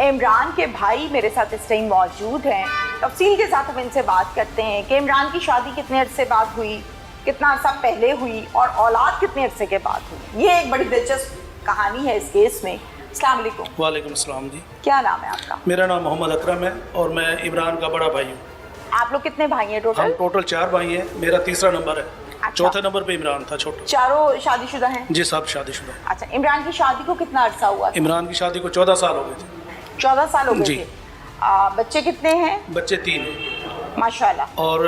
इमरान के भाई मेरे साथ इस टाइम मौजूद हैं। तफसील के साथ हम इनसे बात करते हैं कि इमरान की शादी कितने अरसे बाद हुई, कितना अरसा पहले हुई और औलाद कितने अरसे के बाद हुई। ये एक बड़ी दिलचस्प कहानी है इस केस में। अस्सलाम वालेकुम। वालेकुम अस्सलाम जी। क्या नाम है आपका? मेरा नाम मोहम्मद अकरम है और मैं इमरान का बड़ा भाई हूँ। आप लोग कितने भाई हैं टोटल? हम टोटल 4 भाई हैं। मेरा तीसरा नंबर है। अच्छा। चौथे नंबर पे इमरान था छोटा। चारों शादीशुदा हैं? जी सब शादीशुदा हैं। अच्छा, इमरान की शादी को कितना अरसा हुआ था? इमरान की शादी को 14 साल हो गए थे। 14 साल हो गए जी। थे। बच्चे कितने हैं? बच्चे 3 हैं। माशाल्लाह। और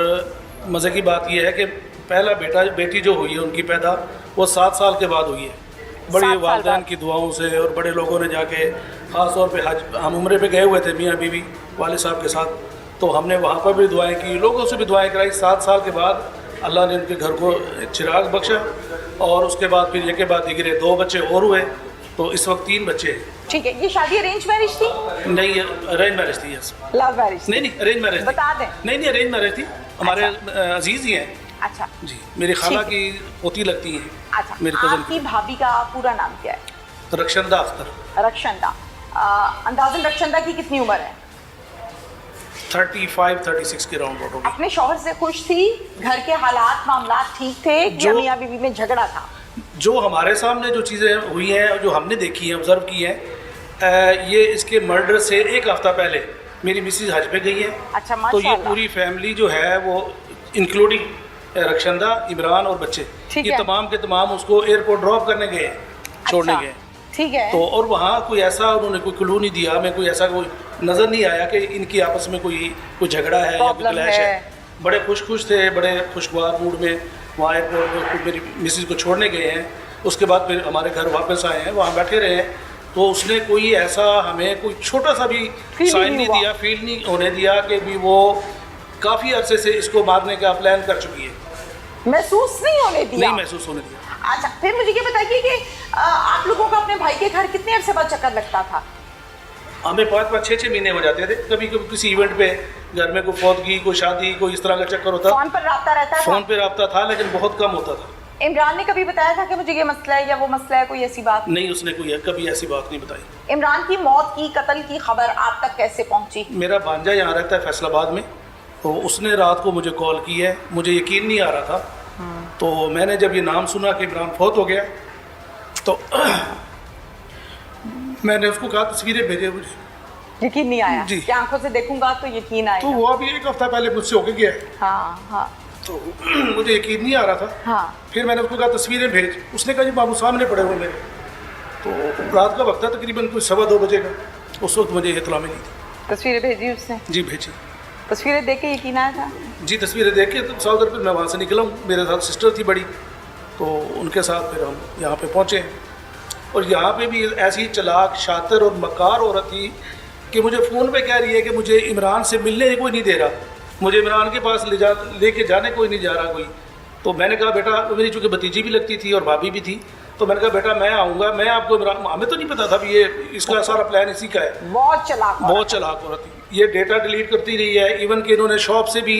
मज़े की बात यह है कि पहला बेटी जो हुई है उनकी पैदा वो 7 साल के बाद हुई है। 7 बड़ी साल वालिदैन बाद। की दुआओं से और बड़े लोगों ने जाके ख़ास तौर पे हज हम उम्रे पे गए हुए थे मियाँ बीवी वाले साहब के साथ, तो हमने वहाँ पर भी दुआएं की, लोगों से भी दुआएं कराई। 7 साल के बाद अल्लाह ने उनके घर को चिराग बख्शा और उसके बाद फिर एक के बाद दिगरे 2 बच्चे और हुए, तो इस वक्त 3 बच्चे हैं। ठीक है, ये शादी अरेंज मैरिज थी? नहीं, अरेंज मैरिज थी। यस। Love marriage? नहीं अरेंज मैरिज। बता दें। नहीं अरेंज मैरिज थी। हमारे अजीज़ ही हैं। अच्छा जी, मेरी खाला ठीक की पोती लगती हैं। अच्छा, मेरे कज़न आपकी भाभी का पूरा नाम क्या है? रक्षंदा अख्तर। रक्षंदा। अंदाज़न रक्षंदा की कितनी उम्र है? 35-36 के राउंड होगी। अपने शौहर से खुश थी? घर के हालात मामलात ठीक थे या मियाँ बीवी में झगड़ा था? जो हमारे सामने जो चीज़ें हुई हैं, जो हमने देखी हैं, ऑब्जर्व की हैं, ये इसके मर्डर से 1 हफ़्ता पहले मेरी मिसेज हज पे गई है। अच्छा, तो ये माशाल्लाह। पूरी फैमिली जो है वो इंक्लूडिंग रक्षंदा, इमरान और बच्चे, ठीक ये है। तमाम के तमाम उसको एयरपोर्ट ड्रॉप करने गए हैं, छोड़ने अच्छा, गए। ठीक है। तो और वहाँ कोई ऐसा उन्होंने कोई क्लू नहीं दिया, हमें कोई ऐसा कोई नज़र नहीं आया कि इनकी आपस में कोई झगड़ा है या कोई प्रॉब्लम क्लैश है। है। बड़े खुश थे, बड़े खुशगवार मूड में वहाँ एयरपोर्ट पर मेरी मिसेज को छोड़ने गए हैं। उसके बाद फिर हमारे घर वापस आए हैं, वहाँ बैठे रहे हैं, तो उसने कोई ऐसा हमें कोई छोटा सा भी साइन नहीं दिया, फील नहीं होने दिया कि भी वो काफ़ी अरसे से इसको मारने का प्लान कर चुकी है। महसूस नहीं होने दिया? नहीं महसूस होने दिया। अच्छा, फिर मुझे ये बताइए कि आप लोगों का अपने भाई के घर कितने अरसे बाद चक्कर लगता था? हमें 5-5, 6-6 महीने हो जाते थे। कभी कभी किसी इवेंट पे घर में कोई फौतगी, कोई शादी, कोई इस तरह का चक्कर होता। फोन पर राब्ता रहता था? फोन पे रब्ता था लेकिन बहुत कम होता था। इमरान ने कभी बताया था कि मुझे ये मसला है या वो मसला है, कोई ऐसी बात? नहीं, उसने कभी ऐसी बात नहीं बताई। इमरान की मौत की, कत्ल की खबर आप तक कैसे पहुंची? मेरा भांजा यहाँ रहता है फैसलाबाद में, तो उसने रात को मुझे कॉल की है। मुझे यकीन नहीं आ रहा था, तो मैंने जब ये नाम सुना कि इमरान फौत हो गया, तो मैंने उसको कहा तस्वीरें भेजे मुझे। यकीन नहीं आया जी। कि आंखों से देखूंगा तो यकीन आएगा। तो वो अभी 1 हफ्ता पहले मुझसे होके गया, हाँ हाँ तो मुझे यकीन नहीं आ रहा था। हाँ। फिर मैंने उसको कहा तस्वीरें भेज। उसने कहा जी बाबू सामने पड़े हुए मेरे। तो रात का वक्त था, तकरीबन कुछ 2:15 बजे का। उस वक्त मुझे इत्तला मिली थी। तस्वीरें भेजी उसने? जी भेजी। तस्वीरें देख के यकीन आया था? जी तस्वीरें देख के तो साउथ अफ्रीका मैं वहाँ से निकला हूँ। मेरे साथ सिस्टर थी बड़ी, तो उनके साथ फिर हम यहाँ पे पहुँचे हैं। और यहाँ पे भी ऐसी चालाक, शातिर और मकार औरत थी कि मुझे फ़ोन पे कह रही है कि मुझे इमरान से मिलने कोई नहीं दे रहा, मुझे इमरान के पास लेके जाने कोई नहीं जा रहा कोई। तो मैंने कहा बेटा, मेरी चूँकि भतीजी भी लगती थी और भाभी भी थी, तो मैंने कहा बेटा मैं आऊँगा, मैं आपको इमरान, हमें तो नहीं पता था भी ये इसका सारा प्लान इसी का है। बहुत चालाक औरत थी। ये डेटा डिलीट करती रही है, इवन कि इन्होंने शॉप से भी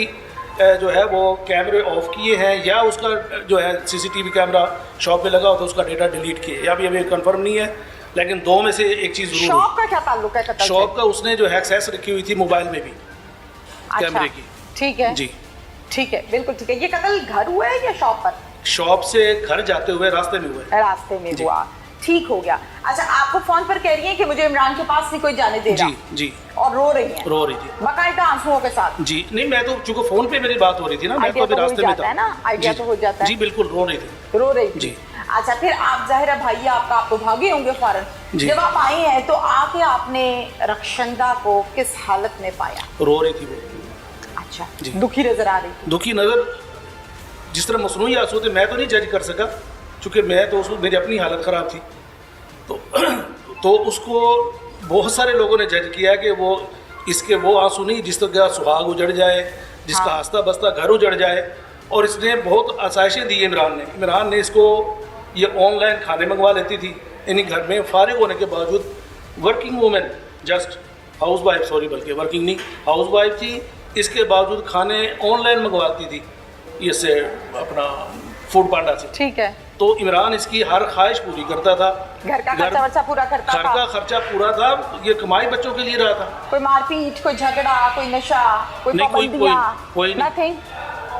जो है वो कैमरे ऑफ किए हैं, या उसका जो है CCTV कैमरा शॉप पे लगा होता है उसका डेटा डिलीट किए, या भी अभी कंफर्म नहीं है, लेकिन 2 में से एक चीज़ जरूर। शॉप का क्या ताल्लुक है कत्ल से? शॉप का उसने जो है एक्सेस रखी हुई थी मोबाइल में भी, कैमरे की। ठीक है जी, ठीक है, बिल्कुल ठीक है। ये कत्ल घर हुआ है या शॉप पर? शॉप से घर जाते हुए रास्ते में हुए। रास्ते में हुआ, ठीक हो गया। अच्छा, आपको फोन पर कह रही है कि मुझे इमरान के पास नहीं कोई जाने दे रहा? जी जी। और रो रही है? रो रही थी बाकायदा आंसुओं के साथ? जी। नहीं, मैं तो चूंकि फ़ोन पे मेरी बात हो रही थी ना, मैं तो अभी रास्ते में था ना, आइडिया तो हो जाता है। जी बिल्कुल, रो रही थी। रो रही थी जी। अच्छा, फिर आप जाहिर है भाई आपका, आप तो भागे होंगे फौरन। जब आप आई हैं तो आके आपने रक्षंदा को किस हालत में पाया? रो रही थी वो। अच्छा, दुखी नजर आ रही थी? दुखी नज़र, जिस तरह मसनूई आंसू थे, मैं तो नहीं जज कर सका चूँकि मैं तो मेरी अपनी हालत ख़राब थी। तो उसको बहुत सारे लोगों ने जज किया कि वो इसके वो आंसू नहीं जिस तरह सुहाग उजड़ जाए, जिसका हंसता बसता घर उजड़ जाए। और इसने बहुत आसाइशें दी इमरान ने इसको, ये ऑनलाइन खाने मंगवा लेती थी, यानी घर में फारिग होने के बावजूद, working women, just house wife, sorry बल्कि वर्किंग नहीं, हाउस वाइफ थी, इसके बावजूद खाने ऑनलाइन मंगवाती थी इससे, अपना फूड पांडा से। ठीक है। तो इमरान इसकी हर ख्वाहिश पूरी करता था, घर का खर्चा वर्चा पूरा करता घर था, का खर्चा पूरा था, ये कमाई बच्चों के लिए रहा था। कोई मारपीट, कोई झगड़ा, कोई नशा, कोई नहीं, पाबंदियां, कोई नहीं। नथिंग।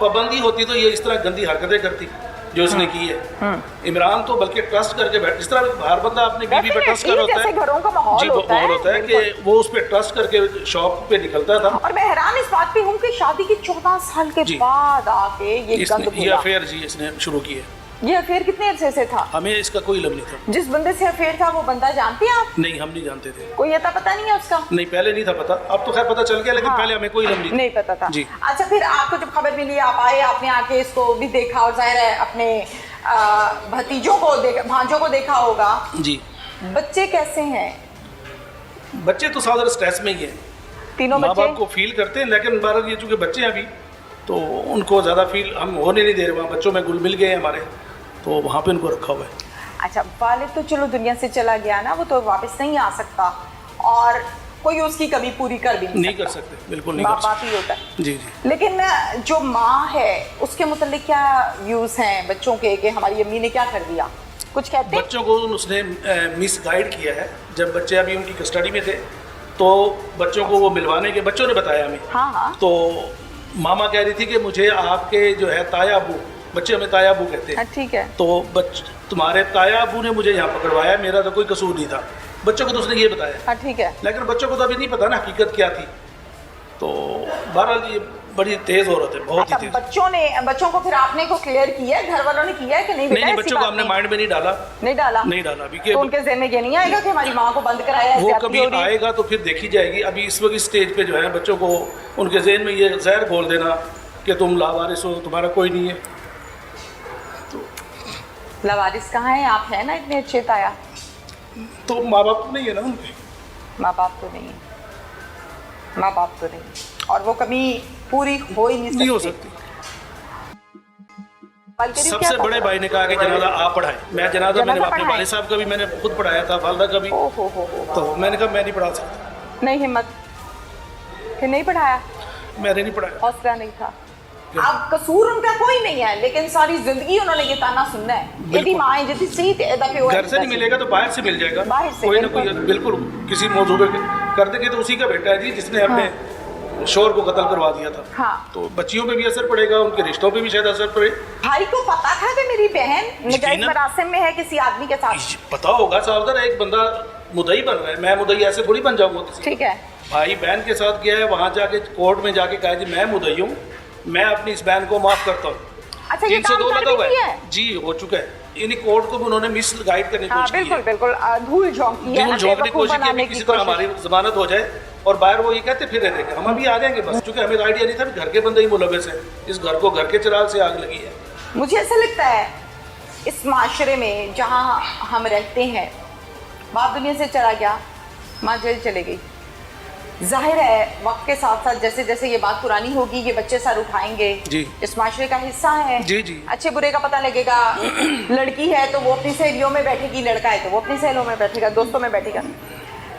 पाबंदी होती तो ये इस तरह गंदी हरकतें करती जो उसने की है। इमरान तो बल्कि ट्रस्ट करके बैठ, जिस तरह हर बंदा अपनी बीवी पे ट्रस्ट कर होता जैसे है, घरों का माहौल जी होता माहौल होता है कि वो उस पर ट्रस्ट करके शॉप पे निकलता था। और मैं हैरान इस बात पे हूँ कि शादी के 14 साल के जी। बाद आके ये गंद ये घुला। अफेयर जी इसने शुरू की है। ये अफेयर कितने अरसे से था? हमें इसका कोई इल्म नहीं था। जिस बंदे से अफेयर था वो बंदा जानते हैं आप? नहीं, हम नहीं जानते थे। कोई अता पता नहीं है उसका? नहीं, पहले नहीं था पता, अब तो खैर पता चल गया, लेकिन हाँ। पहले हमें कोई इल्म नहीं था। नहीं पता था जी। अच्छा, फिर आपको जब खबर मिली, आप आए, आपने आके इसको भी देखा और जाहिर है अपने भतीजों को देखा, भांजों को देखा होगा। जी। बच्चे कैसे हैं? बच्चे तो साधारण स्ट्रेस में ही हैं, तीनों माँ बच्चे? बाप को फील करते हैं, लेकिन बार ये चूँकि बच्चे हैं अभी, तो उनको ज़्यादा फील हम होने नहीं दे रहे। वहाँ बच्चों में घुल मिल गए हैं हमारे, तो वहाँ पे उनको रखा हुआ है। अच्छा, वालिद तो चलो दुनिया से चला गया ना, वो तो वापस नहीं आ सकता और कोई उसकी कमी पूरी कर भी नहीं कर सकते, बिल्कुल नहीं माँ कर बाप सकते। ही होता है। जी जी। लेकिन जो माँ है उसके मुतालिक क्या व्यूज हैं बच्चों के कि हमारी अम्मी ने क्या कर दिया, कुछ कहते हैं? बच्चों को उसने मिस गाइड किया है। जब बच्चे अभी उनकी कस्टडी में थे तो बच्चों को वो मिलवाने के, बच्चों ने बताया हमें। हाँ हाँ। तो मामा कह रही थी कि मुझे आपके जो है ताया अबू, बच्चे हमें ताया अबू कहते हैं, ठीक है, तो तुम्हारे ताया अबू ने मुझे यहाँ पकड़वाया, मेरा तो कोई कसूर नहीं था। बच्चों को तो उसने ये बताया। हाँ ठीक है। लेकिन बच्चों को तो अभी नहीं पता ना हकीकत क्या थी। तो बहरहाल ये बड़ी तेज औरत है, बहुत ही अच्छा, तेज। बच्चों को फिर आपने को क्लियर किया है, घर वालों ने किया है कि नहीं? नहीं, बच्चों को हमने माइंड में नहीं डाला। नहीं डाला? नहीं डाला अभी। तो उनके ज़हन में ये नहीं आएगा कि हमारी माँ को बंद कराया है, वो ज़्यादती कभी हो रही है? आएगा तो फिर देखी जाएगी। अभी इस वक्त स्टेज पे जो है बच्चों को उनके जहन में ये जहर घोल देना कि तुम लावारिस हो, तुम्हारा कोई नहीं है। लवारिस कहाँ है? आप हैं ना इतने अच्छे ताया। तो माँ बाप नहीं है ना उनके। माँ बाप तो नहीं है, माँ बाप तो नहीं, और वो कभी पूरी हो ही नहीं हो सकती। सबसे बड़े भाई ने कहा कि जनाजा आप पढ़ाएं। मैं जनाजा मैंने अपने वालिद साहब का भी मैंने खुद पढ़ाया था, वालिदा का भी। तो मैंने कहा मैं नहीं पढ़ा सकता। नहीं हिम्मत, फिर नहीं पढ़ाया? मैंने नहीं पढ़ाया, हौसला नहीं था। अब कसूर उनका कोई नहीं है, लेकिन सारी जिंदगी उन्होंने ये ताना सुनना है। यदि माएँ यदि सही दफे घर से नहीं मिलेगा तो बाहर से मिल जाएगा, बाहर से, कोई ना कोई। बिल्कुल किसी मौजू पे कर देंगे तो उसी का बेटा है जी जिसने अपने शोहर को कत्ल करवा दिया था। हाँ। तो बच्चियों पे भी असर पड़ेगा, उनके रिश्तों पे भी शायद असर पड़े। भाई को पता था कि मेरी बहन नजायज मरासिम में है किसी आदमी के साथ? पता होगा सावधान, एक बंदा मुदई बन रहा है, मैं मुदई ऐसे थोड़ी बन जाऊंगा किसी। ठीक है। भाई बहन के साथ गया है, वहां जाके कोर्ट में जाके कहा जी मैं मुदई हूँ, मैं अपनी इस बहन को माफ करता हूँ। अच्छा, ये 302 काम लगा हुआ है? है जी, हो चुका है। इन्हीं कोर्ट को भी उन्होंने मिस गाइड करने की कोशिश की है। बिल्कुल धूल झोंकी है, धूल झोंकने की कोशिश की है, किसी तरह हमारी जमानत हो जाए और बाहर वो ये कहते फिर रह देंगे, हम अभी आ जाएंगे बस। क्योंकि हमें आइडिया नहीं था कि घर के बंदे ही मुलविस है, इस घर को घर के चिराग से आग लगी है। मुझे ऐसा लगता है इस माशरे में जहाँ हम रहते हैं, बाप दुनिया से चला गया, माँ जेल चले गई। जाहिर है वक्त के साथ साथ जैसे जैसे ये बात पुरानी होगी, ये बच्चे सर उठाएंगे जी। इस माशरे का हिस्सा है। जी जी। अच्छे बुरे का पता लगेगा। लड़की है तो वो अपनी सहेलियों में बैठेगी, लड़का है तो वो अपनी सहेलियों में बैठेगा, दोस्तों में बैठेगा।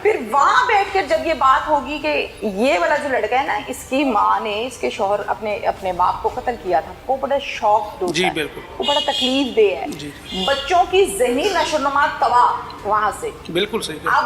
फिर वहाँ बैठकर जब ये बात होगी कि ये वाला जो लड़का है ना, इसकी माँ ने इसके शौहर अपने बाप को कत्ल किया था, वो बड़ा शौक होता जी है, बिल्कुल, वो बड़ा तकलीफ दे है। जी। बच्चों की ज़हनी नशोनुमा तबाह वहाँ से। बिल्कुल सही। अब